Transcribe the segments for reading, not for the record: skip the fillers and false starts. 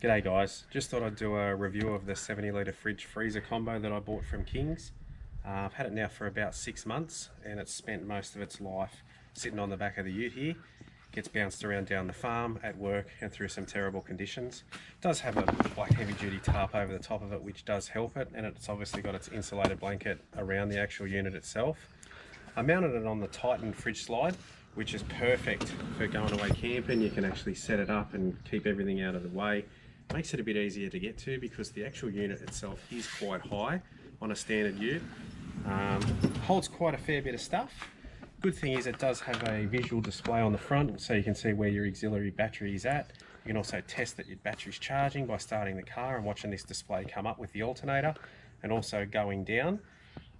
G'day guys, just thought I'd do a review of the 70 litre fridge freezer combo that I bought from Kings. I've had it now for about 6 months and it's spent most of its life sitting on the back of the ute here. Gets bounced around down the farm, at work and through some terrible conditions. It does have a black heavy duty tarp over the top of it which does help it, and it's obviously got its insulated blanket around the actual unit itself. I mounted it on the Titan fridge slide, which is perfect for going away camping. You can actually set it up and keep everything out of the way. Makes it a bit easier to get to because the actual unit itself is quite high on a standard ute. Holds quite a fair bit of stuff. Good thing is it does have a visual display on the front so you can see where your auxiliary battery is at. You can also test that your battery's charging by starting the car and watching this display come up with the alternator and also going down.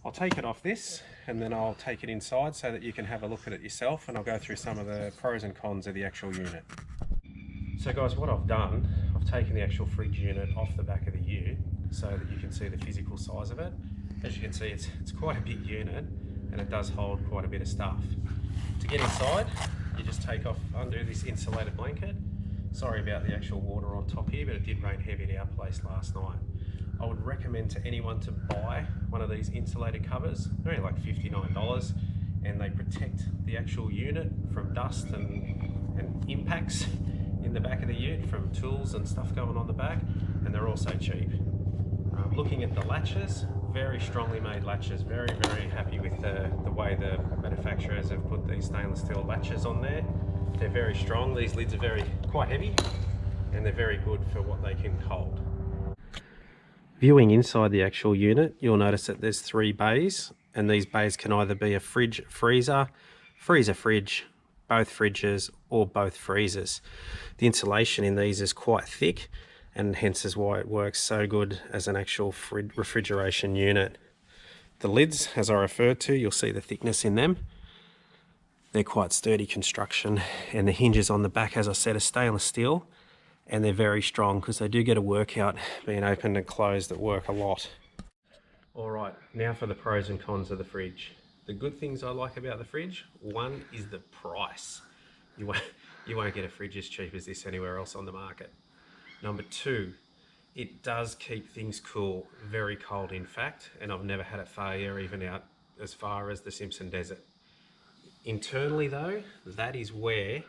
I'll take it off this and then I'll take it inside so that you can have a look at it yourself, and I'll go through some of the pros and cons of the actual unit. So guys, what I've done, I've taken the actual fridge unit off the back of the ute so that you can see the physical size of it. As you can see, it's quite a big unit and it does hold quite a bit of stuff. To get inside, you just take off, undo this insulated blanket. Sorry about the actual water on top here, but it did rain heavy at our place last night. I would recommend to anyone to buy one of these insulated covers. They're only like $59 and they protect the actual unit from dust and impacts in the back of the ute from tools and stuff going on the back, and they're also cheap. Looking at the latches, very strongly made latches. Very happy with the way the manufacturers have put these stainless steel latches on there. They're very strong. These lids are quite heavy and they're very good for what they can hold. Viewing inside the actual unit, you'll notice that there's 3 bays, and these bays can either be a fridge freezer, freezer fridge, both fridges or both freezers. The insulation in these is quite thick and hence is why it works so good as an actual refrigeration unit. The lids, as I referred to, you'll see the thickness in them. They're quite sturdy construction, and the hinges on the back, as I said, are stainless steel, and they're very strong because they do get a workout being opened and closed at work a lot. Alright, now for the pros and cons of the fridge. The good things I like about the fridge, one is the price. You won't get a fridge as cheap as this anywhere else on the market. Number 2, it does keep things cool, very cold in fact, and I've never had it failure even out as far as the Simpson Desert. Internally though, that is where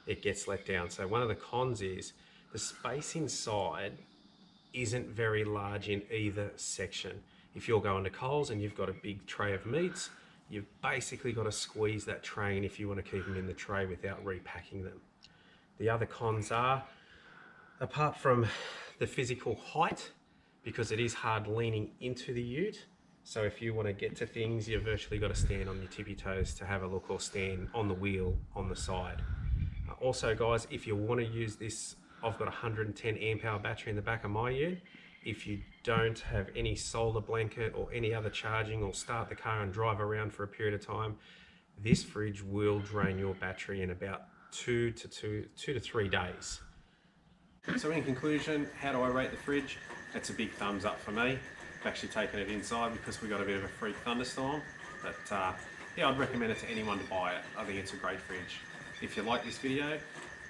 it gets let down. So one of the cons is the space inside isn't very large in either section. If you're going to Coles and you've got a big tray of meats, you've basically got to squeeze that tray in if you want to keep them in the tray without repacking them. The other cons are, apart from the physical height, because it is hard leaning into the ute, so if you want to get to things, you've virtually got to stand on your tippy toes to have a look, or stand on the wheel on the side. Also guys, if you want to use this, I've got a 110 amp hour battery in the back of my ute. If you don't have any solar blanket or any other charging, or start the car and drive around for a period of time, this fridge will drain your battery in about 2 to 3 days. So in conclusion, how do I rate the fridge? It's a big thumbs up for me. I've actually taken it inside because we got a bit of a freak thunderstorm. But yeah, I'd recommend it to anyone to buy it. I think it's a great fridge. If you like this video,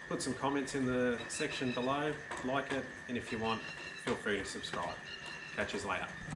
put some comments in the section below, like it, and if you want, feel free to subscribe. Catch you later.